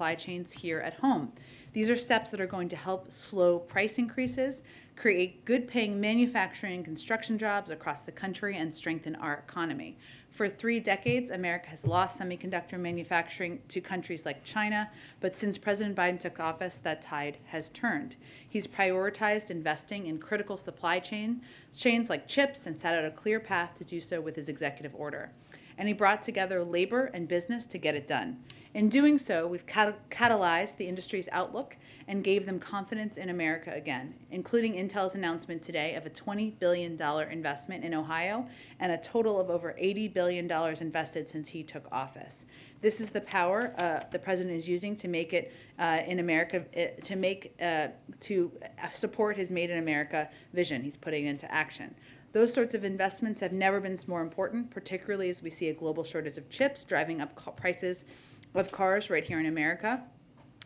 supply chains here at home. These are steps that are going to help slow price increases, create good-paying manufacturing and construction jobs across the country, and strengthen our economy. For 3 decades, America has lost semiconductor manufacturing to countries like China, but since President Biden took office, that tide has turned. He's prioritized investing in critical supply chains like chips and set out a clear path to do so with his executive order. And he brought together labor and business to get it done. In doing so, we've catalyzed the industry's outlook and gave them confidence in America again, including Intel's announcement today of a $20 billion investment in Ohio and a total of over $80 billion invested since he took office. This is the power the president is using to make it in America, to support his Made in America vision. He's putting it into action. Those sorts of investments have never been more important, particularly as we see a global shortage of chips driving up prices of cars right here in America.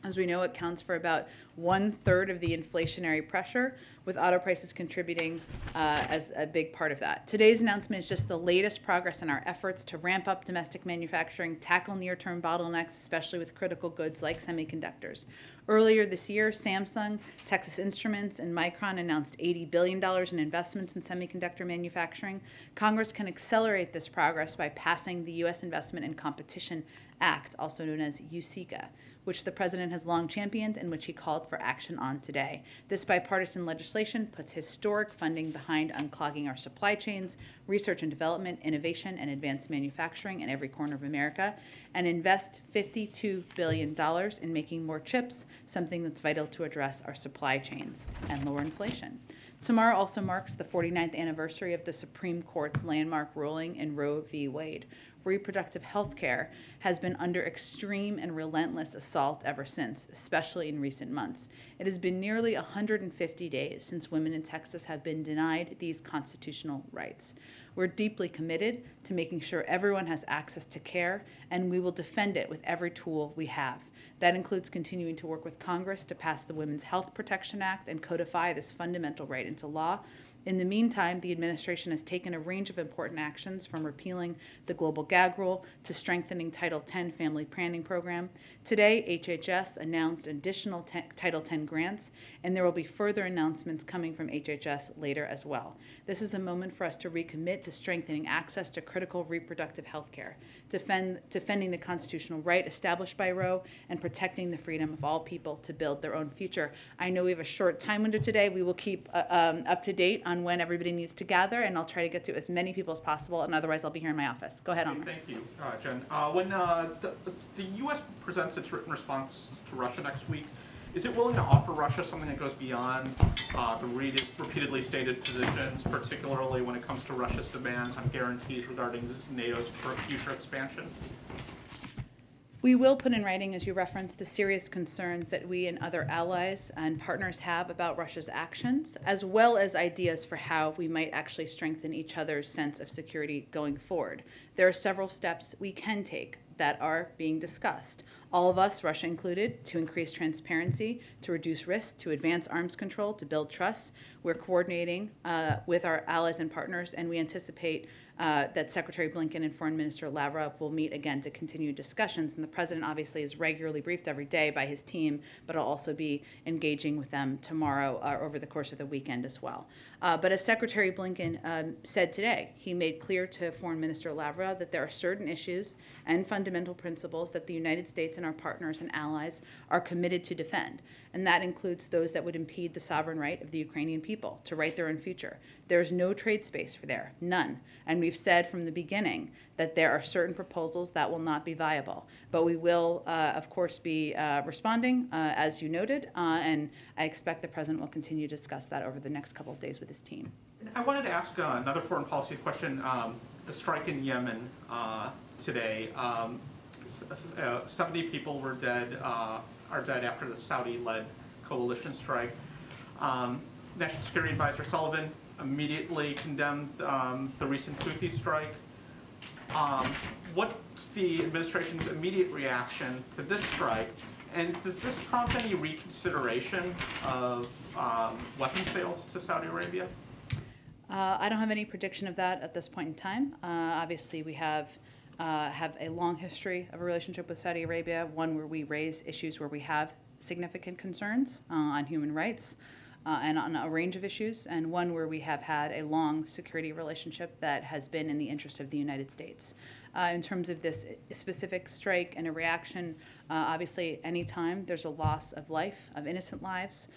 As we know, it counts for about 1/3 of the inflationary pressure, with auto prices contributing as a big part of that. Today's announcement is just the latest progress in our efforts to ramp up domestic manufacturing, tackle near-term bottlenecks, especially with critical goods like semiconductors. Earlier this year, Samsung, Texas Instruments, and Micron announced $80 billion in investments in semiconductor manufacturing. Congress can accelerate this progress by passing the U.S. Investment and Competition Act, also known as USICA, which the president has long championed and which he called for action on today. This bipartisan legislation puts historic funding behind unclogging our supply chains, research and development, innovation, and advanced manufacturing in every corner of America, and invest $52 billion in making more chips, something that's vital to address our supply chains and lower inflation. Tomorrow also marks the 49th anniversary of the Supreme Court's landmark ruling in Roe v. Wade. Reproductive health care has been under extreme and relentless assault ever since, especially in recent months. It has been nearly 150 days since women in Texas have been denied these constitutional rights. We're deeply committed to making sure everyone has access to care, and we will defend it with every tool we have. That includes continuing to work with Congress to pass the Women's Health Protection Act and codify this fundamental right into law. In the meantime, the administration has taken a range of important actions, from repealing the global gag rule to strengthening Title X family planning program. Today, HHS announced additional Title X grants, and there will be further announcements coming from HHS later as well. This is a moment for us to recommit to strengthening access to critical reproductive health care, defending the constitutional right established by Roe, and protecting the freedom of all people to build their own future. I know we have a short time window today. We will keep up to date on when everybody needs to gather, and I'll try to get to as many people as possible, and otherwise I'll be here in my office. Go ahead, Omar. Thank you, Jen. When the U.S. presents its written response to Russia next week, is it willing to offer Russia something that goes beyond the repeatedly stated positions, particularly when it comes to Russia's demands on guarantees regarding NATO's future expansion? We will put in writing, as you referenced, the serious concerns that we and other allies and partners have about Russia's actions, as well as ideas for how we might actually strengthen each other's sense of security going forward. There are several steps we can take that are being discussed. All of us, Russia included, to increase transparency, to reduce risk, to advance arms control, to build trust. We're coordinating with our allies and partners, and we anticipate that Secretary Blinken and Foreign Minister Lavrov will meet again to continue discussions. And the president obviously is regularly briefed every day by his team, but I'll also be engaging with them tomorrow over the course of the weekend as well. But as Secretary Blinken said today, he made clear to Foreign Minister Lavrov that there are certain issues and fundamental principles that the United States and our partners and allies are committed to defend. And that includes those that would impede the sovereign right of the Ukrainian people to write their own future. There's no trade space for there, none. And we've said from the beginning that there are certain proposals that will not be viable. But we will, of course, be responding, as you noted, and I expect the president will continue to discuss that over the next couple of days with his team. I wanted to ask another foreign policy question. The strike in Yemen today, 70 people are dead after the Saudi-led coalition strike. National Security Advisor Sullivan immediately condemned the recent Houthi strike. What's the administration's immediate reaction to this strike, and does this prompt any reconsideration of weapon sales to Saudi Arabia? I don't have any prediction of that at this point in time. Obviously, we have have a long history of a relationship with Saudi Arabia, one where we raise issues where we have significant concerns on human rights and on a range of issues, and one where we have had a long security relationship that has been in the interest of the United States. In terms of this specific strike and a reaction, obviously anytime there's a loss of life, of innocent lives,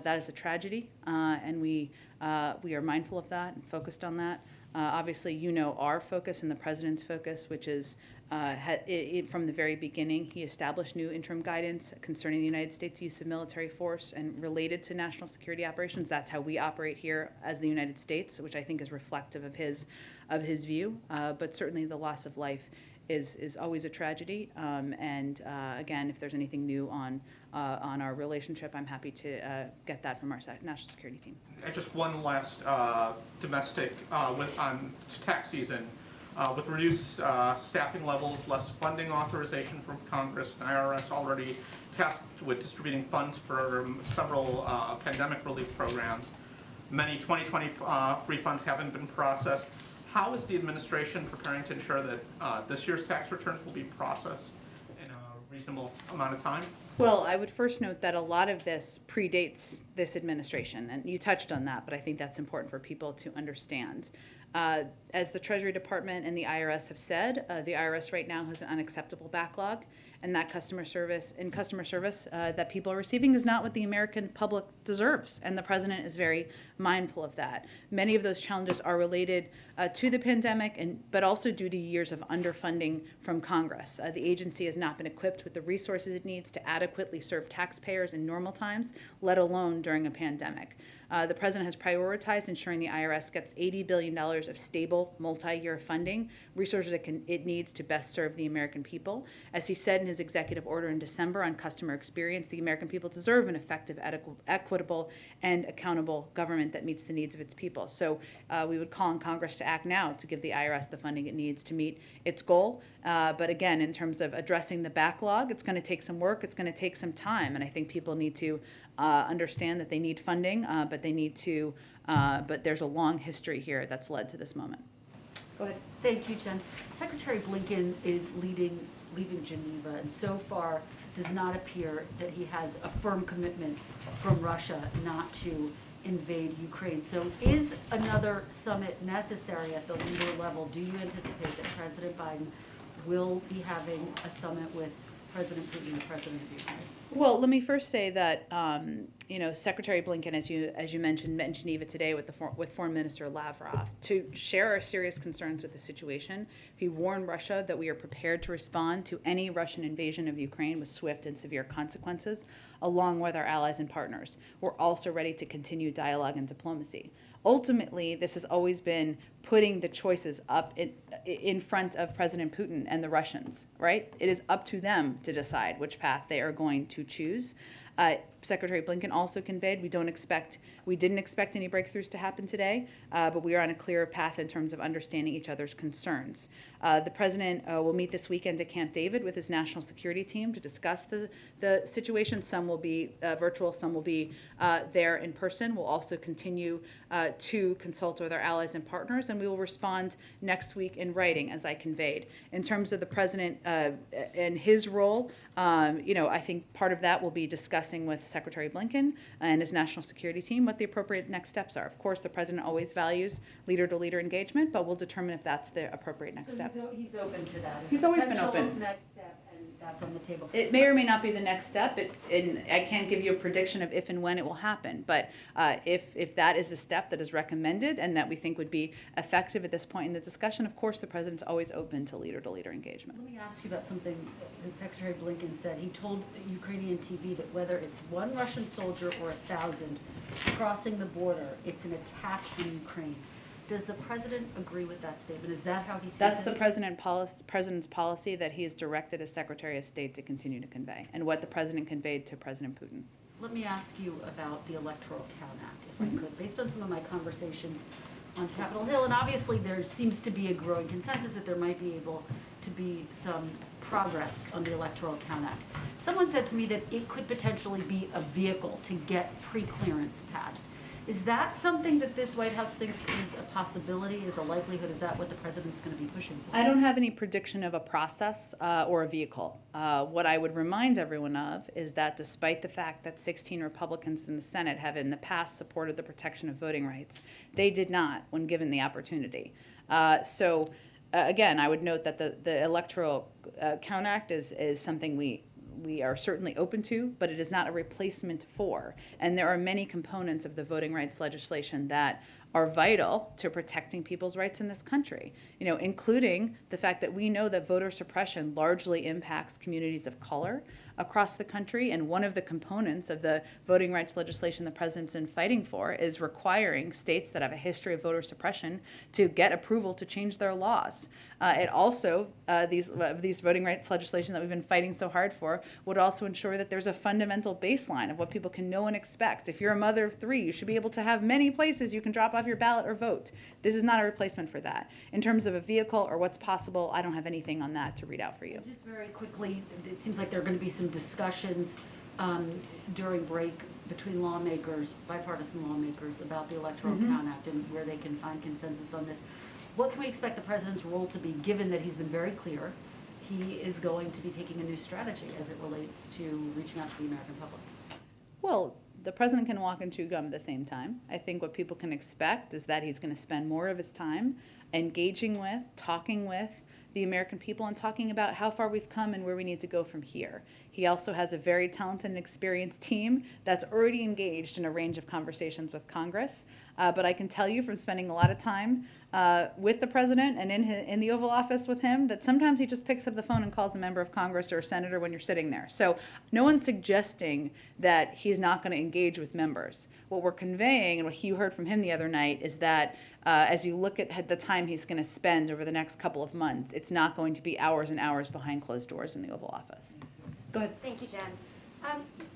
that is a tragedy, and we are mindful of that and focused on that. Obviously, you know our focus and the president's focus, which is from the very beginning, he established new interim guidance concerning the United States use of military force and related to national security operations. That's how we operate here as the United States, which I think is reflective of his view. But certainly the loss of life is always a tragedy. And again, if there's anything new on our relationship, I'm happy to get that from our national security team. And just one last domestic on tax season. With reduced staffing levels, less funding authorization from Congress, and IRS already tasked with distributing funds for several pandemic relief programs. Many 2020 refunds haven't been processed. How is the administration preparing to ensure that this year's tax returns will be processed in a reasonable amount of time? Well, I would first note that a lot of this predates this administration, and you touched on that, but I think that's important for people to understand. As the Treasury Department and the IRS have said, the IRS right now has an unacceptable backlog, and that customer service that people are receiving is not what the American public deserves, and the president is very mindful of that. Many of those challenges are related to the pandemic, but also due to years of underfunding from Congress. The agency has not been equipped with the resources it needs to adequately serve taxpayers in normal times, let alone during a pandemic. The president has prioritized ensuring the IRS gets $80 billion of stable multi-year funding, resources it needs to best serve the American people. As he said in his executive order in December on customer experience, the American people deserve an effective, equitable, and accountable government that meets the needs of its people. So we would call on Congress to act now to give the IRS the funding it needs to meet its goal. But again, in terms of addressing the backlog, it's going to take some work, it's going to take some time, and I think people need to understand that they need funding, but there's a long history here that's led to this moment. Go ahead. Thank you, Jen. Secretary Blinken is leaving Geneva, and so far does not appear that he has a firm commitment from Russia not to invade Ukraine. So is another summit necessary at the leader level? Do you anticipate that President Biden will be having a summit with President Putin, the president of Ukraine? Well, let me first say that Secretary Blinken, as you mentioned, met in Geneva today with Foreign Minister Lavrov to share our serious concerns with the situation. He warned Russia that we are prepared to respond to any Russian invasion of Ukraine with swift and severe consequences, along with our allies and partners. We're also ready to continue dialogue and diplomacy. Ultimately, this has always been putting the choices up in front of President Putin and the Russians, right? It is up to them to decide which path they are going to choose. Secretary Blinken also conveyed we didn't expect any breakthroughs to happen today, but we are on a clearer path in terms of understanding each other's concerns. The president will meet this weekend at Camp David with his national security team to discuss the situation. Some will be virtual, some will be there in person. We'll also continue to consult with our allies and partners, and we will respond next week in writing, as I conveyed. In terms of the president and his role, I think part of that will be discussing with Secretary Blinken and his national security team what the appropriate next steps are. Of course, the president always values leader-to-leader engagement, but we'll determine if that's the appropriate next step. He's open to that. He's always been open. Next step, and that's on the table. It may or may not be the next step, and I can't give you a prediction of if and when it will happen, but if that is the step that is recommended and that we think would be effective at this point in the discussion, of course, the president's always open to leader-to-leader engagement. Let me ask you about something that Secretary Blinken said. He told Ukrainian TV that whether it's one Russian soldier or 1,000 crossing the border, it's an attack in Ukraine. Does the president agree with that statement? Is that how he sees it? That's the president's policy that he has directed as Secretary of State to continue to convey, and what the president conveyed to President Putin. Let me ask you about the Electoral Count Act, if I could. Based on some of my conversations on Capitol Hill, and obviously there seems to be a growing consensus that there might be able to be some progress on the Electoral Count Act. Someone said to me that it could potentially be a vehicle to get pre-clearance passed. Is that something that this White House thinks is a possibility, is a likelihood? Is that what the president's going to be pushing for? I don't have any prediction of a process or a vehicle. What I would remind everyone of is that despite the fact that 16 Republicans in the Senate have in the past supported the protection of voting rights, they did not when given the opportunity. Again, I would note that the Electoral Count Act is something we are certainly open to, but it is not a replacement for. And there are many components of the voting rights legislation that are vital to protecting people's rights in this country, including the fact that we know that voter suppression largely impacts communities of color across the country. And one of the components of the voting rights legislation the president's been fighting for is requiring states that have a history of voter suppression to get approval to change their laws. It also, these voting rights legislation that we've been fighting so hard for would also ensure that there's a fundamental baseline of what people can know and expect. If you're a mother of 3, you should be able to have many places you can drop off your ballot or vote. This is not a replacement for that. In terms of a vehicle or what's possible, I don't have anything on that to read out for you. Just very quickly, it seems like there are going to be some discussions during break between lawmakers, bipartisan lawmakers, about the Electoral Count Act and where they can find consensus on this. What can we expect the president's role to be, given that he's been very clear he is going to be taking a new strategy as it relates to reaching out to the American public? Well, the president can walk and chew gum at the same time. I think what people can expect is that he's going to spend more of his time engaging with, talking with the American people and talking about how far we've come and where we need to go from here. He also has a very talented and experienced team that's already engaged in a range of conversations with Congress. But I can tell you from spending a lot of time with the president and in the Oval Office with him that sometimes he just picks up the phone and calls a member of Congress or a senator when you're sitting there. So no one's suggesting that he's not going to engage with members. What we're conveying, and what you heard from him the other night, is that as you look at the time he's going to spend over the next couple of months, it's not going to be hours and hours behind closed doors in the Oval Office. Go ahead. Thank you, Jen.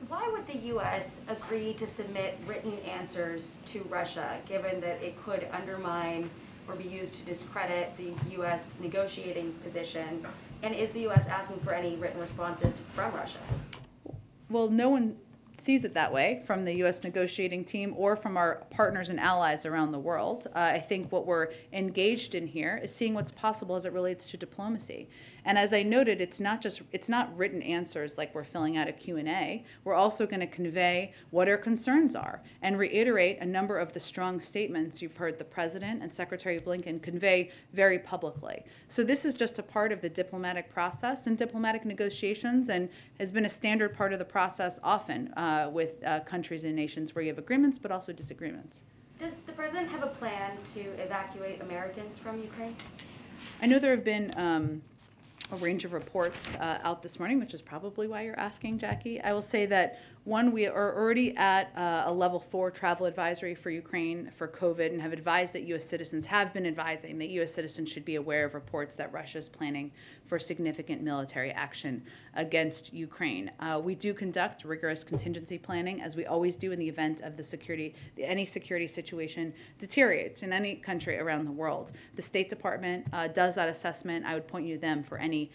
Why would the U.S. agree to submit written answers to Russia, given that it could undermine or be used to discredit the U.S. negotiating position? And is the U.S. asking for any written responses from Russia? Well, no one sees it that way from the U.S. negotiating team or from our partners and allies around the world. I think what we're engaged in here is seeing what's possible as it relates to diplomacy. And as I noted, it's not written answers like we're filling out a Q&A. We're also going to convey what our concerns are and reiterate a number of the strong statements you've heard the President and Secretary Blinken convey very publicly. So this is just a part of the diplomatic process and diplomatic negotiations, and has been a standard part of the process often with countries and nations where you have agreements but also disagreements. Does the president have a plan to evacuate Americans from Ukraine? I know there have been a range of reports out this morning, which is probably why you're asking, Jackie. I will say that, one, we are already at a level 4 travel advisory for Ukraine for COVID and have advised that U.S. citizens have been advising that U.S. citizens should be aware of reports that Russia is planning for significant military action against Ukraine. We do conduct rigorous contingency planning, as we always do in the event of any security situation deteriorates in any country around the world. The State Department does that assessment. I would point you to them for any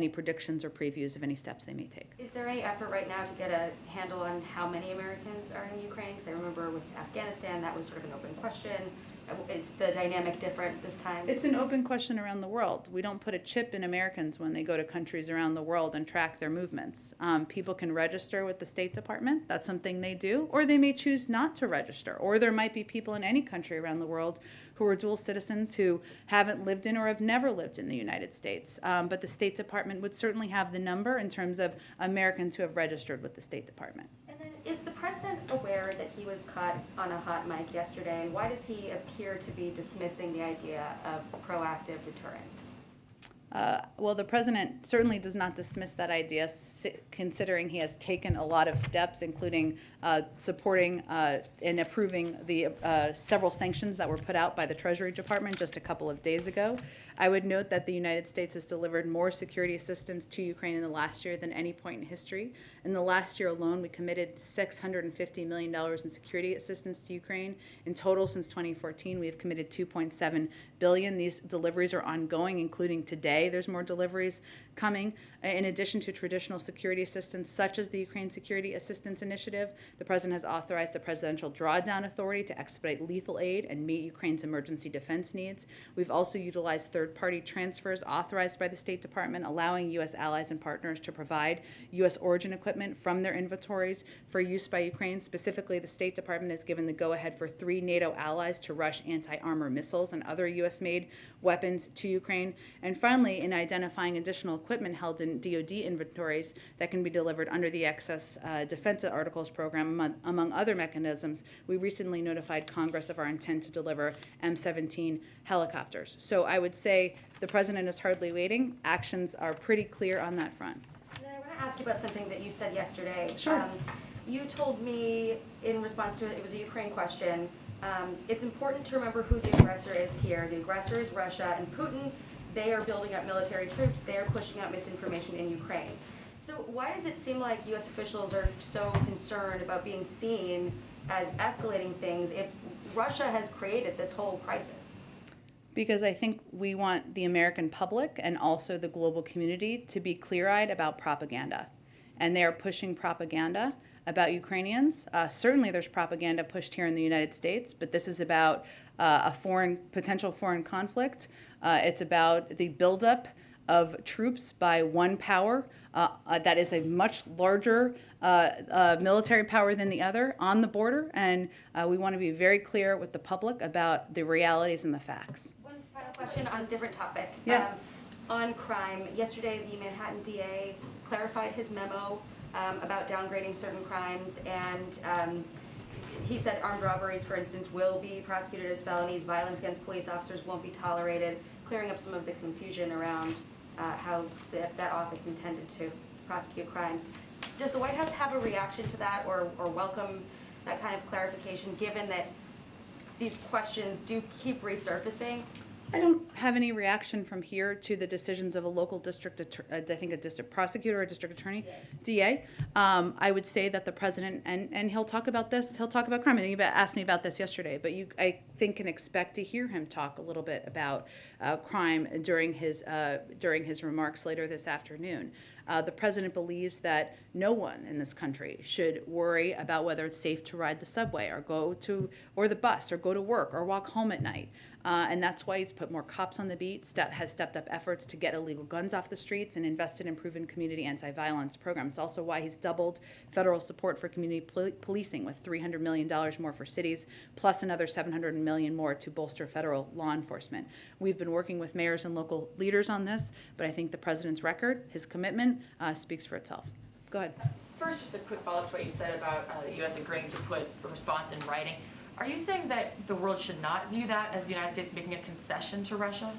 predictions or previews of any steps they may take. Is there any effort right now to get a handle on how many Americans are in Ukraine? Because I remember with Afghanistan, that was sort of an open question. Is the dynamic different this time? It's an open question around the world. We don't put a chip in Americans when they go to countries around the world and track their movements. People can register with the State Department. That's something they do. Or they may choose not to register. Or there might be people in any country around the world who are dual citizens who haven't lived in or have never lived in the United States. But the State Department would certainly have the number in terms of Americans who have registered with the State Department. And then, is the president aware that he was caught on a hot mic yesterday, and why does he appear to be dismissing the idea of proactive deterrence? Well, the president certainly does not dismiss that idea, considering he has taken a lot of steps, including supporting and approving the several sanctions that were put out by the Treasury Department just a couple of days ago. I would note that the United States has delivered more security assistance to Ukraine in the last year than any point in history. In the last year alone, we committed $650 million in security assistance to Ukraine. In total, since 2014, we have committed $2.7 billion. These deliveries are ongoing, including today. There's more deliveries coming. In addition to traditional security assistance, such as the Ukraine Security Assistance Initiative, the President has authorized the Presidential Drawdown Authority to expedite lethal aid and meet Ukraine's emergency defense needs. We've also utilized third-party transfers authorized by the State Department, allowing U.S. allies and partners to provide U.S. origin equipment from their inventories for use by Ukraine. Specifically, the State Department has given the go-ahead for 3 NATO allies to rush anti-armor missiles and other U.S.-made weapons to Ukraine. And finally, in identifying additional equipment held in DoD inventories that can be delivered under the Excess Defense Articles Program, among other mechanisms, we recently notified Congress of our intent to deliver M17 helicopters. So I would say the President is hardly waiting. Actions are pretty clear on that front. And then I want to ask you about something that you said yesterday. Sure. You told me in response to it was a Ukraine question, it's important to remember who the aggressor is here. The aggressor is Russia and Putin. They are building up military troops. They are pushing out misinformation in Ukraine. So why does it seem like U.S. officials are so concerned about being seen as escalating things if Russia has created this whole crisis? Because I think we want the American public and also the global community to be clear-eyed about propaganda. And they are pushing propaganda about Ukrainians. Certainly there's propaganda pushed here in the United States, but this is about a potential foreign conflict. It's about the buildup of troops by one power that is a much larger military power than the other on the border, and we want to be very clear with the public about the realities and the facts. One final question on a different topic. Yeah. On crime, yesterday the Manhattan DA clarified his memo about downgrading certain crimes, and he said armed robberies, for instance, will be prosecuted as felonies, violence against police officers won't be tolerated, clearing up some of the confusion around how that office intended to prosecute crimes. Does the White House have a reaction to that or welcome that kind of clarification, given that these questions do keep resurfacing? I don't have any reaction from here to the decisions of a local district, I think a district prosecutor or a district attorney, DA. I would say that the president, and he'll talk about this, he'll talk about crime, and he asked me about this yesterday, but I think can expect to hear him talk a little bit about crime during his remarks later this afternoon. The president believes that no one in this country should worry about whether it's safe to ride the subway or the bus or go to work or walk home at night. And that's why he's put more cops on the beat, has stepped up efforts to get illegal guns off the streets, and invested in proven community anti-violence programs. It's also why he's doubled federal support for community policing with $300 million more for cities, plus another $700 million more to bolster federal law enforcement. We've been working with mayors and local leaders on this, but I think the president's record, his commitment, speaks for itself. Go ahead. First, just a quick follow-up to what you said about the U.S. agreeing to put a response in writing. Are you saying that the world should not view that as the United States making a concession to Russia?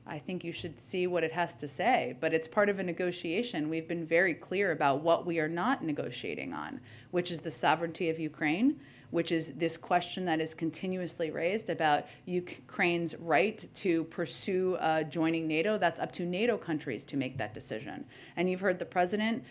I think you should see what it has to say, but it's part of a negotiation. We've been very clear about what we are not negotiating on, which is the sovereignty of Ukraine, which is this question that is continuously raised about Ukraine's right to pursue joining NATO. That's up to NATO countries to make that decision. And you've heard the president,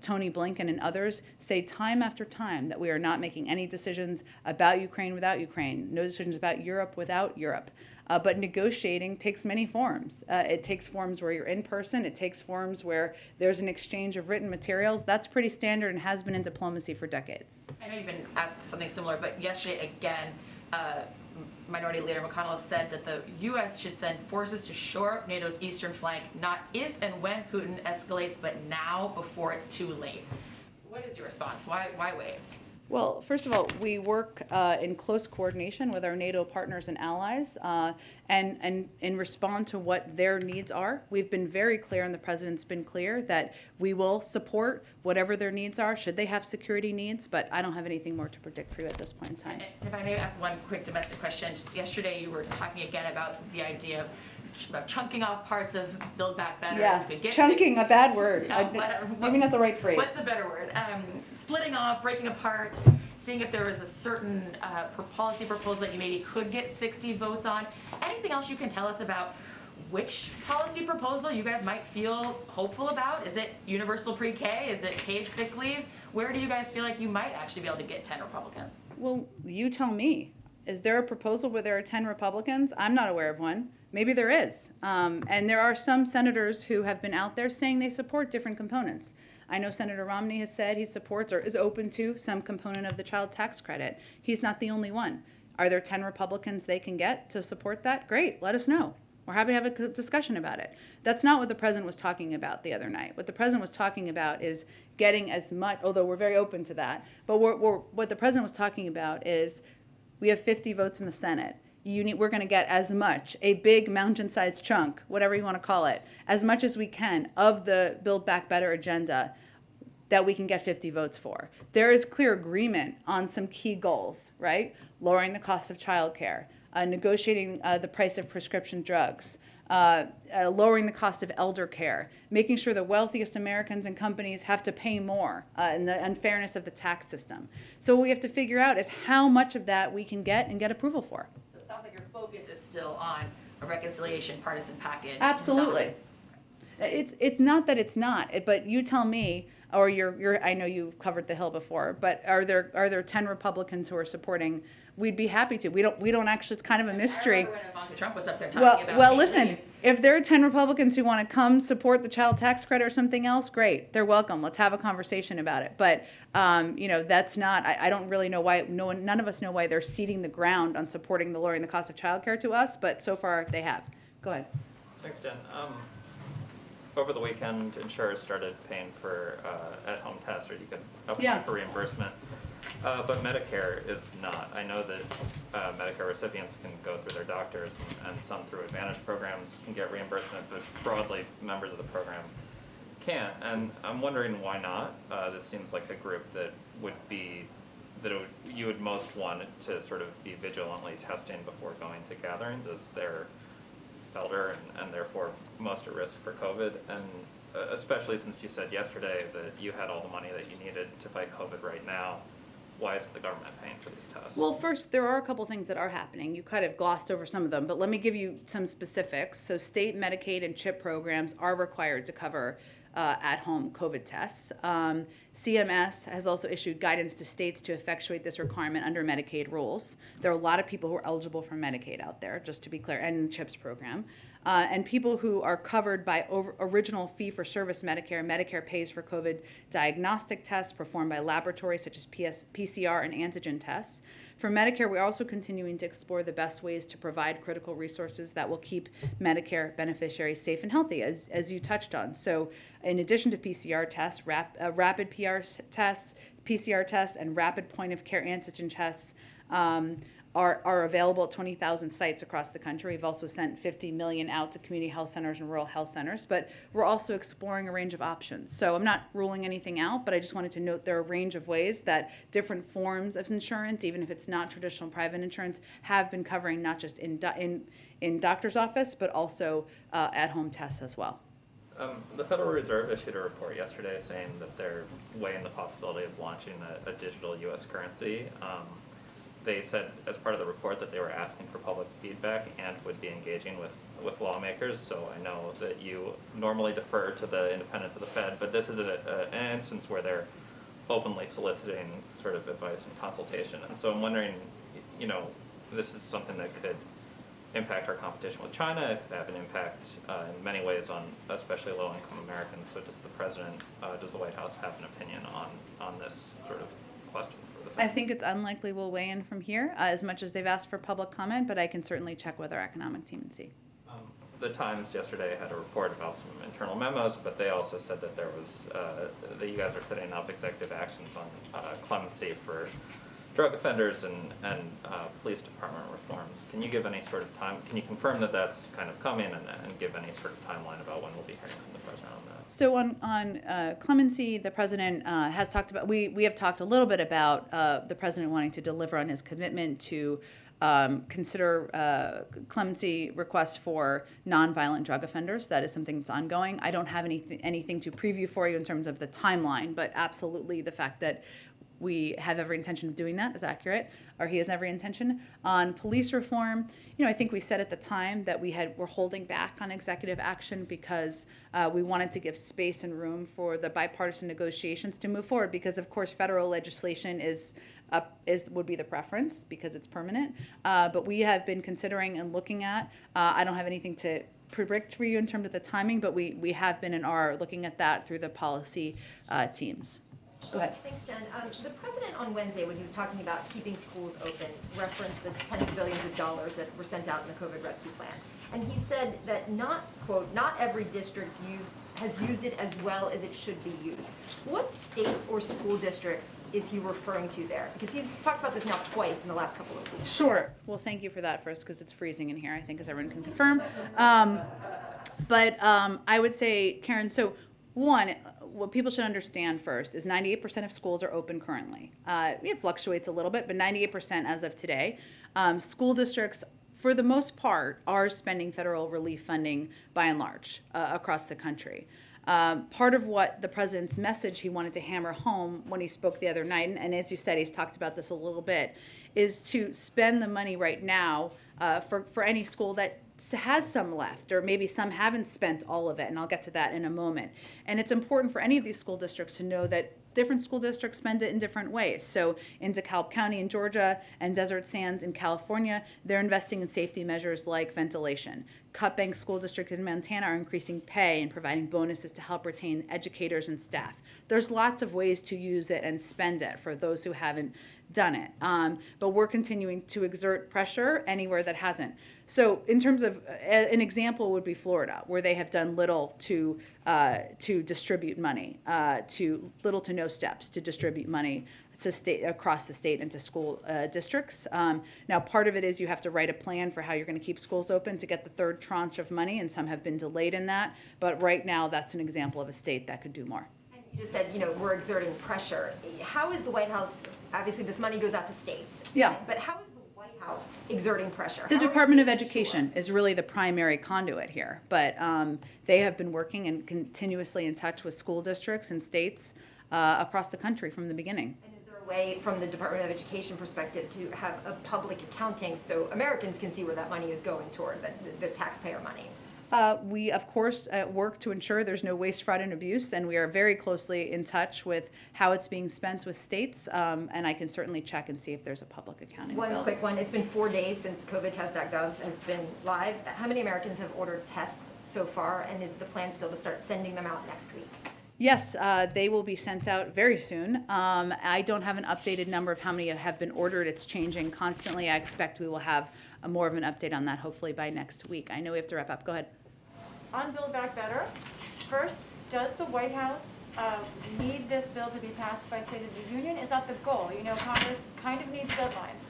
Tony Blinken, and others say time after time that we are not making any decisions about Ukraine without Ukraine, no decisions about Europe without Europe. But negotiating takes many forms. It takes forms where you're in person. It takes forms where there's an exchange of written materials. That's pretty standard and has been in diplomacy for decades. I know you've been asked something similar, but yesterday again, Minority Leader McConnell said that the U.S. should send forces to shore up NATO's eastern flank, not if and when Putin escalates, but now before it's too late. What is your response? Why wait? Well, first of all, we work in close coordination with our NATO partners and allies and respond to what their needs are. We've been very clear, and the president's been clear, that we will support whatever their needs are, should they have security needs, but I don't have anything more to predict for you at this point in time. And if I may ask one quick domestic question, just yesterday you were talking again about the idea of chunking off parts of Build Back Better. Yeah, You could get chunking, 60, a bad word. whatever. Maybe not the right phrase. What's the better word? Splitting off, breaking apart, seeing if there was a certain policy proposal that you maybe could get 60 votes on. Anything else you can tell us about which policy proposal you guys might feel hopeful about? Is it universal pre-K? Is it paid sick leave? Where do you guys feel like you might actually be able to get 10 Republicans? Well, you tell me. Is there a proposal where there are 10 Republicans? I'm not aware of one. Maybe there is. And there are some senators who have been out there saying they support different components. I know Senator Romney has said he supports or is open to some component of the child tax credit. He's not the only one. Are there 10 Republicans they can get to support that? Great, let us know. We're happy to have a discussion about it. That's not what the president was talking about the other night. What the president was talking about is getting as much, although we're very open to that, but what the president was talking about is we have 50 votes in the Senate. We're going to get as much, a big mountain-sized chunk, whatever you want to call it, as much as we can of the Build Back Better agenda that we can get 50 votes for. There is clear agreement on some key goals, right? Lowering the cost of childcare, negotiating the price of prescription drugs, lowering the cost of elder care, making sure the wealthiest Americans and companies have to pay more, and the unfairness of the tax system. So what we have to figure out is how much of that we can get and get approval for. So it sounds like your focus is still on a reconciliation partisan package. Absolutely. It's not that it's not, but you tell me, or I know you've covered the Hill before, but are there 10 Republicans who are supporting? We'd be happy to. We don't actually, it's kind of a mystery. I remember when Ivanka Trump was up there talking about Well, paid listen, leave. if there are 10 Republicans who want to come support the child tax credit or something else, great. They're welcome. Let's have a conversation about it. But, that's not, I don't really know why, none of us know why they're ceding the ground on supporting the lowering the cost of childcare to us, but so far they have. Go ahead. Thanks, Jen. Over the weekend, insurers started paying for at-home tests, or you could apply Yeah. for reimbursement. But Medicare is not. I know that Medicare recipients can go through their doctors, and some through Advantage programs can get reimbursement, but broadly, members of the program can't. And I'm wondering why not. This seems like a group that you would most want to sort of be vigilantly testing before going to gatherings, as they're elder and therefore most at risk for COVID. And especially since you said yesterday that you had all the money that you needed to fight COVID right now, why isn't the government paying for these tests? Well, first, there are a couple things that are happening. You kind of glossed over some of them, but let me give you some specifics. So state Medicaid and CHIP programs are required to cover at-home COVID tests. CMS has also issued guidance to states to effectuate this requirement under Medicaid rules. There are a lot of people who are eligible for Medicaid out there, just to be clear, and CHIPS program. And people who are covered by original fee-for-service Medicare. Medicare pays for COVID diagnostic tests performed by laboratories such as PCR and antigen tests. For Medicare, we're also continuing to explore the best ways to provide critical resources that will keep Medicare beneficiaries safe and healthy, as you touched on. So in addition to PCR tests, rapid PCR tests, and rapid point-of-care antigen tests are available at 20,000 sites across the country. We've also sent 50 million out to community health centers and rural health centers, but we're also exploring a range of options. So I'm not ruling anything out, but I just wanted to note there are a range of ways that different forms of insurance, even if it's not traditional private insurance, have been covering not just in doctor's office, but also at-home tests as well. The Federal Reserve issued a report yesterday saying that they're weighing the possibility of launching a digital U.S. currency. They said as part of the report that they were asking for public feedback and would be engaging with lawmakers. So I know that you normally defer to the independence of the Fed, but this is an instance where they're openly soliciting sort of advice and consultation. And so I'm wondering, this is something that could impact our competition with China. It could have an impact in many ways on especially low-income Americans. So does the president, does the White House have an opinion on this sort of question? I think it's unlikely we'll weigh in from here, as much as they've asked for public comment, but I can certainly check with our economic team and see. The Times yesterday had a report about some internal memos, but they also said that there was, that you guys are setting up executive actions on clemency for drug offenders and police department reforms. Can you give any sort of time, can you confirm that that's kind of coming and give any sort of timeline about when we'll be hearing from the president on that? So on clemency, the president has talked about, we have talked a little bit about the president wanting to deliver on his commitment to consider clemency requests for nonviolent drug offenders. That is something that's ongoing. I don't have anything to preview for you in terms of the timeline, but absolutely the fact that We have every intention of doing that, is accurate, or he has every intention. On police reform, I think we said at the time that we're holding back on executive action because we wanted to give space and room for the bipartisan negotiations to move forward, because of course federal legislation would be the preference because it's permanent. But we have been considering and looking at, I don't have anything to predict for you in terms of the timing, but we have been and are looking at that through the policy teams. Go ahead. Thanks, Jen. The president on Wednesday, when he was talking about keeping schools open, referenced the tens of billions of dollars that were sent out in the COVID rescue plan. And he said that not every district has used it as well as it should be used. What states or school districts is he referring to there? Because he's talked about this now twice in the last couple of weeks. Sure. Well, thank you for that first, because it's freezing in here, I think, as everyone can confirm. But I would say, Karen, so one, what people should understand first is 98% of schools are open currently. It fluctuates a little bit, but 98% as of today. School districts, for the most part, are spending federal relief funding by and large across the country. Part of what the president's message he wanted to hammer home when he spoke the other night, and as you said, he's talked about this a little bit, is to spend the money right now for any school that has some left, or maybe some haven't spent all of it, and I'll get to that in a moment. And it's important for any of these school districts to know that different school districts spend it in different ways. So in DeKalb County in Georgia and Desert Sands in California, they're investing in safety measures like ventilation. Cut Bank School District in Montana are increasing pay and providing bonuses to help retain educators and staff. There's lots of ways to use it and spend it for those who haven't done it. But we're continuing to exert pressure anywhere that hasn't. So in terms of, an example would be Florida, where they have done little to distribute money, to little to no steps to distribute money to state across the state and to school districts. Now, part of it is you have to write a plan for how you're going to keep schools open to get the third tranche of money, and some have been delayed in that. But right now, that's an example of a state that could do more. You just said, we're exerting pressure. How is the White House, obviously this money goes out to states. Yeah. But how is the White House exerting pressure? The How are Department of you making Education sure? is really the primary conduit here, but they have been working and continuously in touch with school districts and states across the country from the beginning. And is there a way, from the Department of Education perspective, to have a public accounting so Americans can see where that money is going toward, the taxpayer money? We, of course, work to ensure there's no waste, fraud, and abuse, and we are very closely in touch with how it's being spent with states, and I can certainly check and see if there's a public accounting bill. One quick one. It's been 4 days since COVIDtest.gov has been live. How many Americans have ordered tests so far, and is the plan still to start sending them out next week? Yes, they will be sent out very soon. I don't have an updated number of how many have been ordered. It's changing constantly. I expect we will have more of an update on that hopefully by next week. I know we have to wrap up. Go ahead. On Build Back Better, first, does the White House need this bill to be passed by State of the Union? Is that the goal? Congress kind of needs deadlines.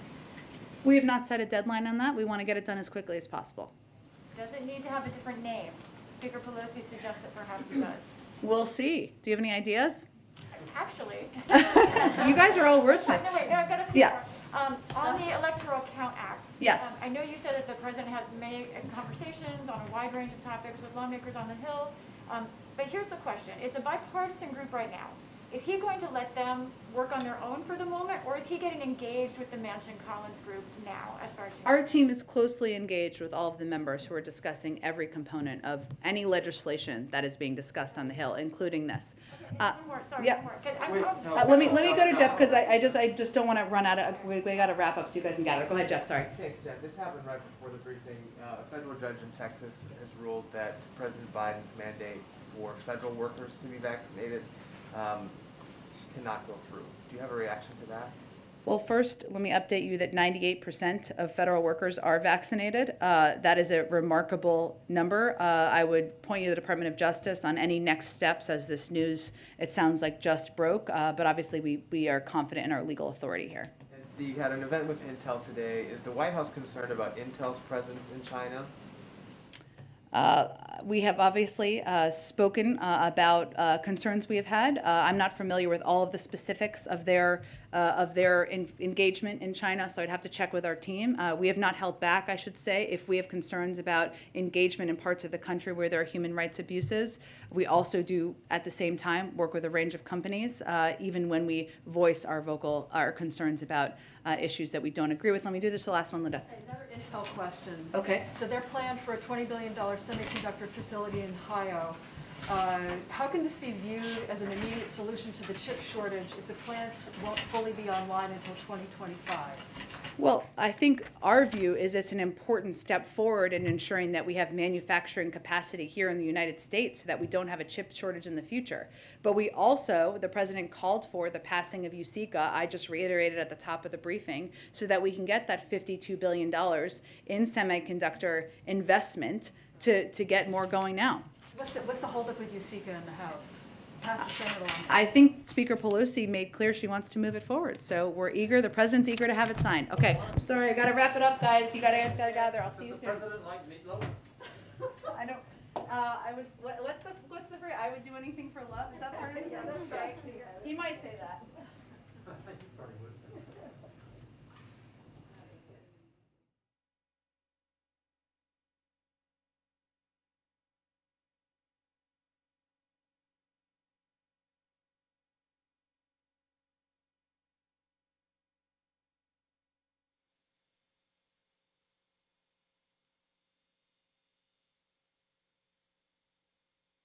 We have not set a deadline on that. We want to get it done as quickly as possible. Does it need to have a different name? Speaker Pelosi suggests that perhaps it does. We'll see. Do you have any ideas? Actually. You guys are all wordsmiths. No, wait, no, I've got a few Yeah. more. On the Electoral Count Act. Yes. I know you said that the president has many conversations on a wide range of topics with lawmakers on the Hill. But here's the question. It's a bipartisan group right now. Is he going to let them work on their own for the moment, or is he getting engaged with the Manchin-Collins group now, as far as you know? Our team is closely engaged with all of the members who are discussing every component of any legislation that is being discussed on the Hill, including this. One more, sorry, yeah. one more. 'Cause Let me go to Jeff, because I just don't want to run out of, we got to wrap up so you guys can gather. Go ahead, Jeff, sorry. Thanks, Jen. This happened right before the briefing. A federal judge in Texas has ruled that President Biden's mandate for federal workers to be vaccinated cannot go through. Do you have a reaction to that? Well, first, let me update you that 98% of federal workers are vaccinated. That is a remarkable number. I would point you to the Department of Justice on any next steps as this news, it sounds like, just broke. But obviously, we are confident in our legal authority here. And you had an event with Intel today. Is the White House concerned about Intel's presence in China? We have obviously spoken about concerns we have had. I'm not familiar with all of the specifics of their engagement in China, so I'd have to check with our team. We have not held back, I should say, if we have concerns about engagement in parts of the country where there are human rights abuses. We also do, at the same time, work with a range of companies, even when we voice our concerns about issues that we don't agree with. Let me do this the last one, Linda. Another Intel question. Okay. So their plan for a $20 billion semiconductor facility in Ohio, how can this be viewed as an immediate solution to the chip shortage if the plants won't fully be online until 2025? Well, I think our view is it's an important step forward in ensuring that we have manufacturing capacity here in the United States so that we don't have a chip shortage in the future. But we also, the president called for the passing of USICA, I just reiterated at the top of the briefing, so that we can get that $52 billion in semiconductor investment to get more going now. What's the holdup with USICA in the House? Pass the Senate along. I think Speaker Pelosi made clear she wants to move it forward. So we're eager, the president's eager to have it signed. Okay, sorry, I gotta wrap it up, guys. You guys gotta gather. I'll see you soon. President like meatloaf? I don't, I would, what's the phrase? I would do anything for love? Is that part of it? Yeah, that's right. He might say that. You probably would.